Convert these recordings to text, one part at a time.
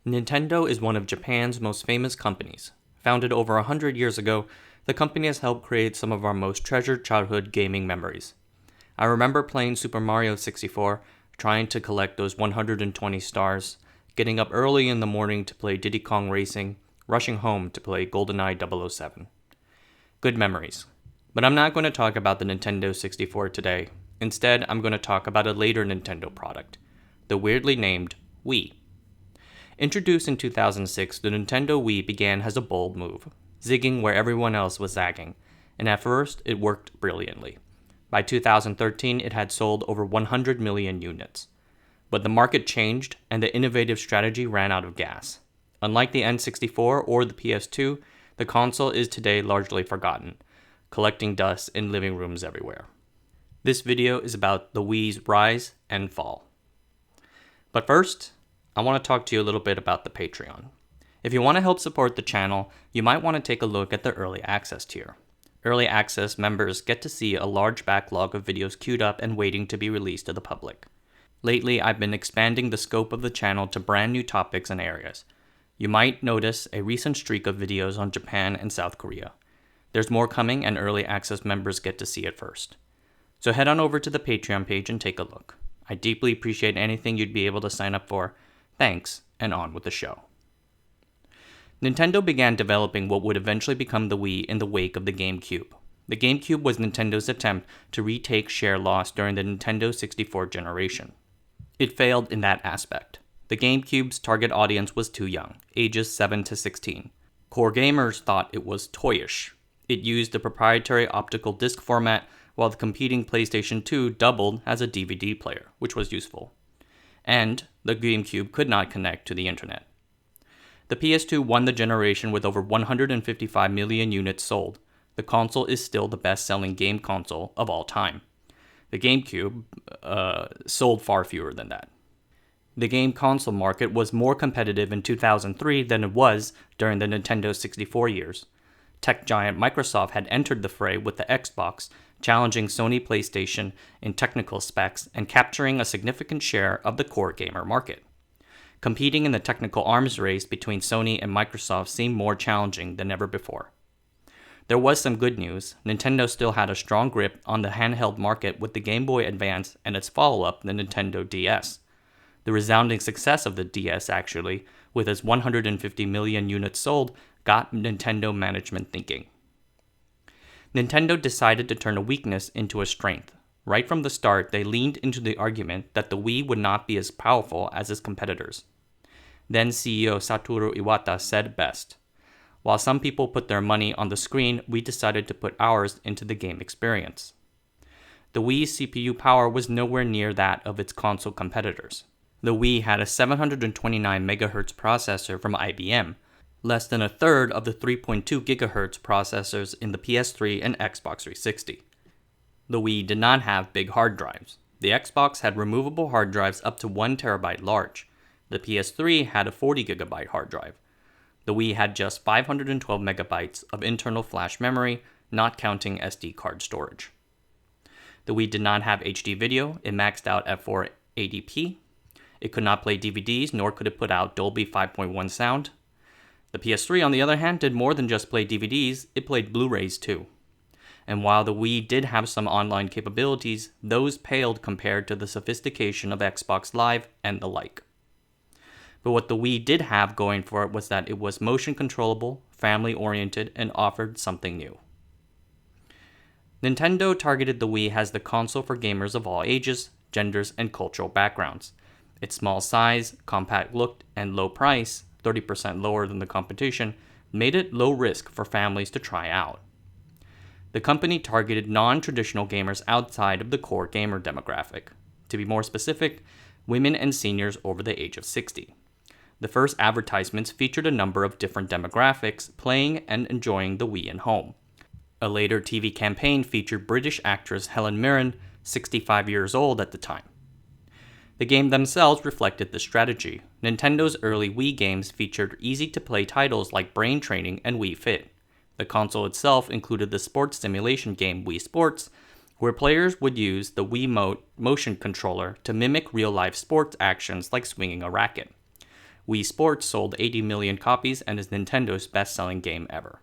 Nintendo is one of Japan's most famous companies. Founded over 100 years ago, the company has helped create some of our most treasured childhood gaming memories. I remember playing Super Mario 64, trying to collect those 120 stars, getting up early in the morning to play Diddy Kong Racing, rushing home to play Goldeneye 007. Good memories. But I'm not going to talk about the Nintendo 64 today. Instead, I'm going to talk about a later Nintendo product, the weirdly named Wii. Introduced in 2006, the Nintendo Wii began as a bold move, zigging where everyone else was zagging, and at first it worked brilliantly. By 2013, it had sold over 100 million units. But the market changed, and the innovative strategy ran out of gas. Unlike the N64 or the PS2, the console is today largely forgotten, collecting dust in living rooms everywhere. This video is about the Wii's rise and fall. But first, I want to talk to you a little bit about the Patreon. If you want to help support the channel, you might want to take a look at the Early Access tier. Early Access members get to see a large backlog of videos queued up and waiting to be released to the public. Lately, I've been expanding the scope of the channel to brand new topics and areas. You might notice a recent streak of videos on Japan and South Korea. There's more coming, and Early Access members get to see it first. So head on over to the Patreon page and take a look. I deeply appreciate anything you'd be able to sign up for. Thanks, and on with the show. Nintendo began developing what would eventually become the Wii in the wake of the GameCube. The GameCube was Nintendo's attempt to retake share lost during the Nintendo 64 generation. It failed in that aspect. The GameCube's target audience was too young, ages 7 to 16. Core gamers thought it was toyish. It used the proprietary optical disc format, while the competing PlayStation 2 doubled as a DVD player, which was useful. And the GameCube could not connect to the internet. The PS2 won the generation with over 155 million units sold. The console is still the best-selling game console of all time. The GameCube sold far fewer than that. The game console market was more competitive in 2003 than it was during the Nintendo 64 years. Tech giant Microsoft had entered the fray with the Xbox, challenging Sony PlayStation in technical specs and capturing a significant share of the core gamer market. Competing in the technical arms race between Sony and Microsoft seemed more challenging than ever before. There was some good news. Nintendo still had a strong grip on the handheld market with the Game Boy Advance and its follow-up, the Nintendo DS. The resounding success of the DS, actually, with its 150 million units sold, got Nintendo management thinking. Nintendo decided to turn a weakness into a strength. Right from the start, they leaned into the argument that the Wii would not be as powerful as its competitors. Then CEO Satoru Iwata said best, "While some people put their money on the screen, we decided to put ours into the game experience." The Wii's CPU power was nowhere near that of its console competitors. The Wii had a 729 MHz processor from IBM, less than a third of the 3.2 GHz processors in the PS3 and Xbox 360. The Wii did not have big hard drives. The Xbox had removable hard drives up to 1 TB large. The PS3 had a 40 GB hard drive. The Wii had just 512 MB of internal flash memory, not counting SD card storage. The Wii did not have HD video. It maxed out at 480p. It could not play DVDs, nor could it put out Dolby 5.1 sound. The PS3, on the other hand, did more than just play DVDs, it played Blu-rays too. And while the Wii did have some online capabilities, those paled compared to the sophistication of Xbox Live and the like. But what the Wii did have going for it was that it was motion controllable, family-oriented, and offered something new. Nintendo targeted the Wii as the console for gamers of all ages, genders, and cultural backgrounds. Its small size, compact look, and low price, 30% lower than the competition, made it low risk for families to try out. The company targeted non-traditional gamers outside of the core gamer demographic. To be more specific, women and seniors over the age of 60. The first advertisements featured a number of different demographics playing and enjoying the Wii at home. A later TV campaign featured British actress Helen Mirren, 65 years old at the time. The game themselves reflected the strategy. Nintendo's early Wii games featured easy-to-play titles like Brain Training and Wii Fit. The console itself included the sports simulation game Wii Sports, where players would use the Wii motion controller to mimic real-life sports actions like swinging a racket. Wii Sports sold 80 million copies and is Nintendo's best-selling game ever.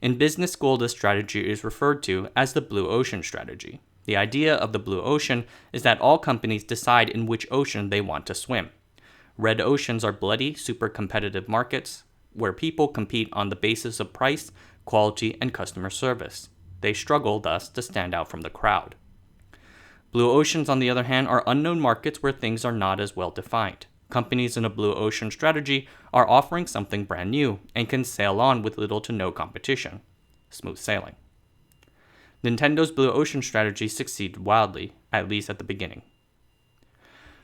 In business school, this strategy is referred to as the blue ocean strategy. The idea of the blue ocean is that all companies decide in which ocean they want to swim. Red oceans are bloody, super competitive markets where people compete on the basis of price, quality, and customer service. They struggle, thus, to stand out from the crowd. Blue oceans, on the other hand, are unknown markets where things are not as well defined. Companies in a blue ocean strategy are offering something brand new and can sail on with little to no competition. Smooth sailing. Nintendo's blue ocean strategy succeeded wildly, at least at the beginning.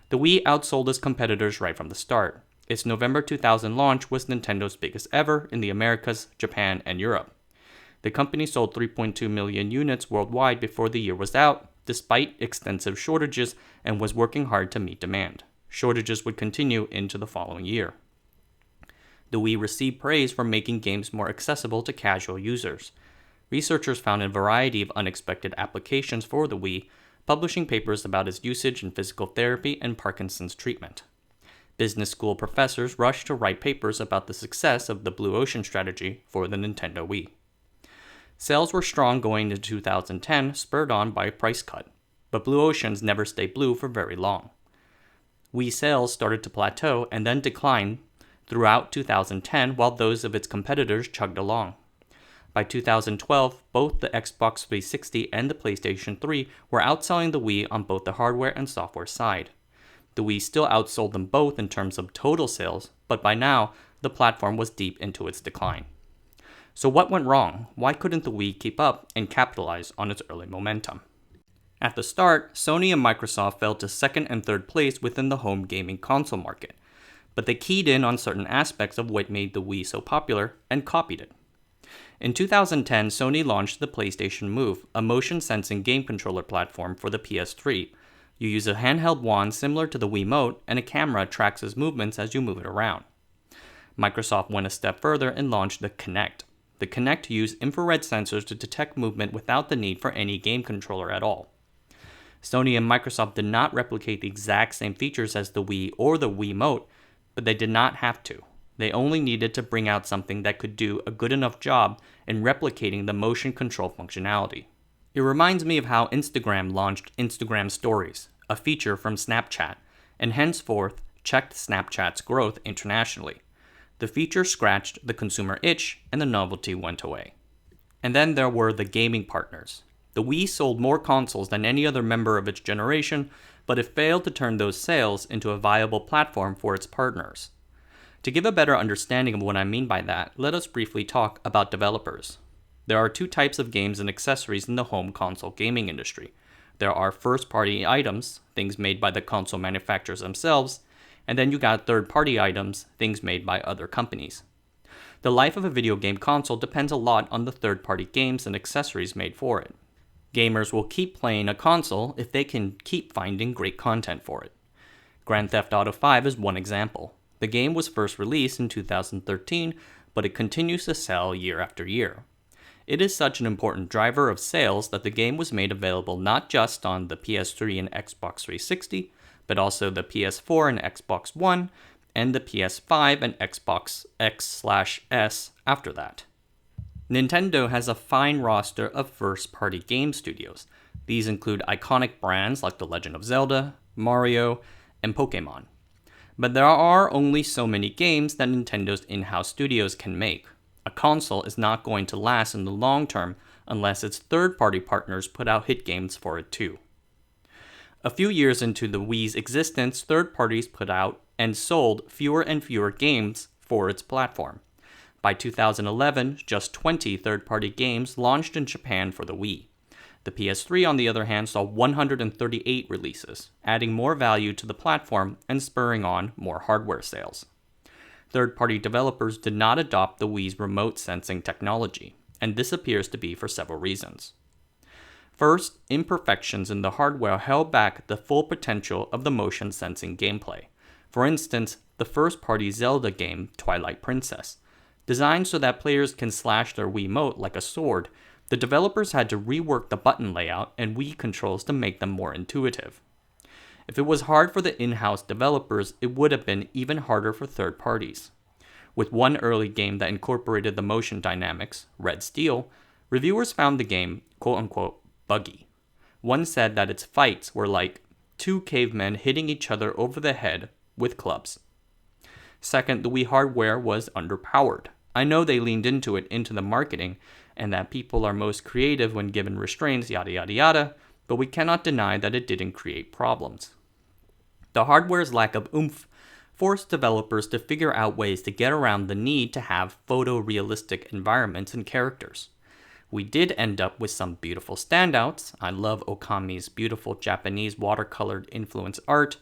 The Wii outsold its competitors right from the start. Its November 2000 launch was Nintendo's biggest ever in the Americas, Japan, and Europe. The company sold 3.2 million units worldwide before the year was out, despite extensive shortages, and was working hard to meet demand. Shortages would continue into the following year. The Wii received praise for making games more accessible to casual users. Researchers found a variety of unexpected applications for the Wii, publishing papers about its usage in physical therapy and Parkinson's treatment. Business school professors rushed to write papers about the success of the blue ocean strategy for the Nintendo Wii. Sales were strong going into 2010, spurred on by a price cut, but blue oceans never stay blue for very long. Wii sales started to plateau and then decline throughout 2010 while those of its competitors chugged along. By 2012, both the Xbox 360 and the PlayStation 3 were outselling the Wii on both the hardware and software side. The Wii still outsold them both in terms of total sales, but by now, the platform was deep into its decline. So what went wrong? Why couldn't the Wii keep up and capitalize on its early momentum? At the start, Sony and Microsoft fell to second and third place within the home gaming console market, but they keyed in on certain aspects of what made the Wii so popular and copied it. In 2010, Sony launched the PlayStation Move, a motion-sensing game controller platform for the PS3. You use a handheld wand similar to the Wiimote, and a camera tracks its movements as you move it around. Microsoft went a step further and launched the Kinect. The Kinect used infrared sensors to detect movement without the need for any game controller at all. Sony and Microsoft did not replicate the exact same features as the Wii or the Wiimote, but they did not have to. They only needed to bring out something that could do a good enough job in replicating the motion control functionality. It reminds me of how Instagram launched Instagram Stories, a feature from Snapchat, and henceforth checked Snapchat's growth internationally. The feature scratched the consumer itch, and the novelty went away. And then there were the gaming partners. The Wii sold more consoles than any other member of its generation, but it failed to turn those sales into a viable platform for its partners. To give a better understanding of what I mean by that, let us briefly talk about developers. There are two types of games and accessories in the home console gaming industry. There are first-party items, things made by the console manufacturers themselves, and then you got third-party items, things made by other companies. The life of a video game console depends a lot on the third-party games and accessories made for it. Gamers will keep playing a console if they can keep finding great content for it. Grand Theft Auto V is one example. The game was first released in 2013, but it continues to sell year after year. It is such an important driver of sales that the game was made available not just on the PS3 and Xbox 360, but also the PS4 and Xbox One, and the PS5 and Xbox X/S after that. Nintendo has a fine roster of first-party game studios. These include iconic brands like The Legend of Zelda, Mario, and Pokémon. But there are only so many games that Nintendo's in-house studios can make. A console is not going to last in the long term unless its third-party partners put out hit games for it too. A few years into the Wii's existence, third parties put out and sold fewer and fewer games for its platform. By 2011, just 20 third-party games launched in Japan for the Wii. The PS3, on the other hand, saw 138 releases, adding more value to the platform and spurring on more hardware sales. Third-party developers did not adopt the Wii's remote sensing technology, and this appears to be for several reasons. First, imperfections in the hardware held back the full potential of the motion sensing gameplay. For instance, the first-party Zelda game, Twilight Princess. Designed so that players can slash their Wiimote like a sword, the developers had to rework the button layout and Wii controls to make them more intuitive. If it was hard for the in-house developers, it would have been even harder for third parties. With one early game that incorporated the motion dynamics, Red Steel, reviewers found the game, quote-unquote, buggy. One said that its fights were like two cavemen hitting each other over the head with clubs. Second, the Wii hardware was underpowered. I know they leaned into the marketing, and that people are most creative when given restraints, yada yada yada, but we cannot deny that it didn't create problems. The hardware's lack of oomph forced developers to figure out ways to get around the need to have photorealistic environments and characters. We did end up with some beautiful standouts. I love Okami's beautiful Japanese watercolored influence art,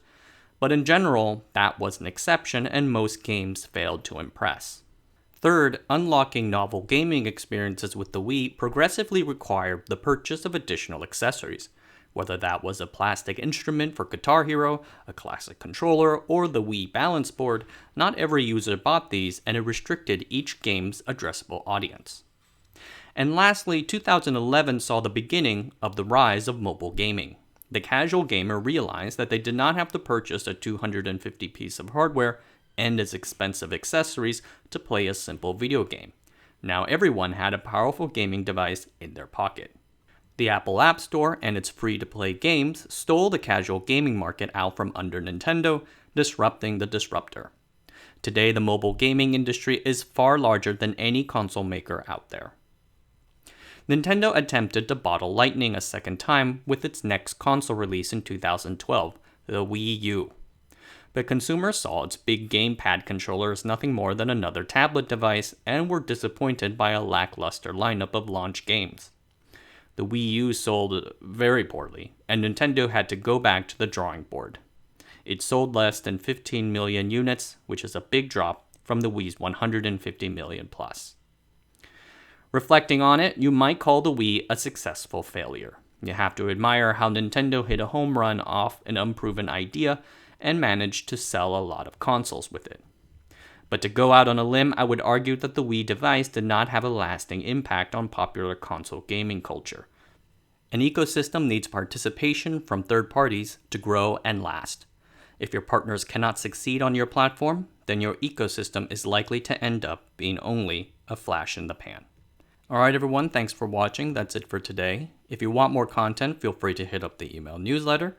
but in general, that was an exception and most games failed to impress. Third, unlocking novel gaming experiences with the Wii progressively required the purchase of additional accessories, whether that was a plastic instrument for Guitar Hero, a classic controller, or the Wii balance board. Not every user bought these, and it restricted each game's addressable audience. And lastly, 2011 saw the beginning of the rise of mobile gaming. The casual gamer realized that they did not have to purchase a 250 piece of hardware and its expensive accessories to play a simple video game. Now everyone had a powerful gaming device in their pocket. The Apple App Store and its free-to-play games stole the casual gaming market out from under Nintendo, disrupting the disruptor. Today, the mobile gaming industry is far larger than any console maker out there. Nintendo attempted to bottle lightning a second time with its next console release in 2012, the Wii U. But consumers saw its big gamepad controller as nothing more than another tablet device and were disappointed by a lackluster lineup of launch games. The Wii U sold very poorly, and Nintendo had to go back to the drawing board. It sold less than 15 million units, which is a big drop from the Wii's 150 million plus. Reflecting on it, you might call the Wii a successful failure. You have to admire how Nintendo hit a home run off an unproven idea and managed to sell a lot of consoles with it. But to go out on a limb, I would argue that the Wii device did not have a lasting impact on popular console gaming culture. An ecosystem needs participation from third parties to grow and last. If your partners cannot succeed on your platform, then your ecosystem is likely to end up being only a flash in the pan. Alright everyone, thanks for watching. That's it for today. If you want more content, feel free to hit up the email newsletter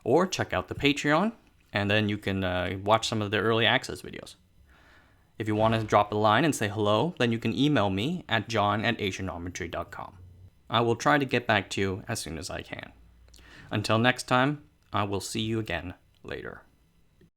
or check out the Patreon, and then you can watch some of the early access videos. If you want to drop a line and say hello, then you can email me at john@asianometry.com. I will try to get back to you as soon as I can. Until next time, I will see you again later.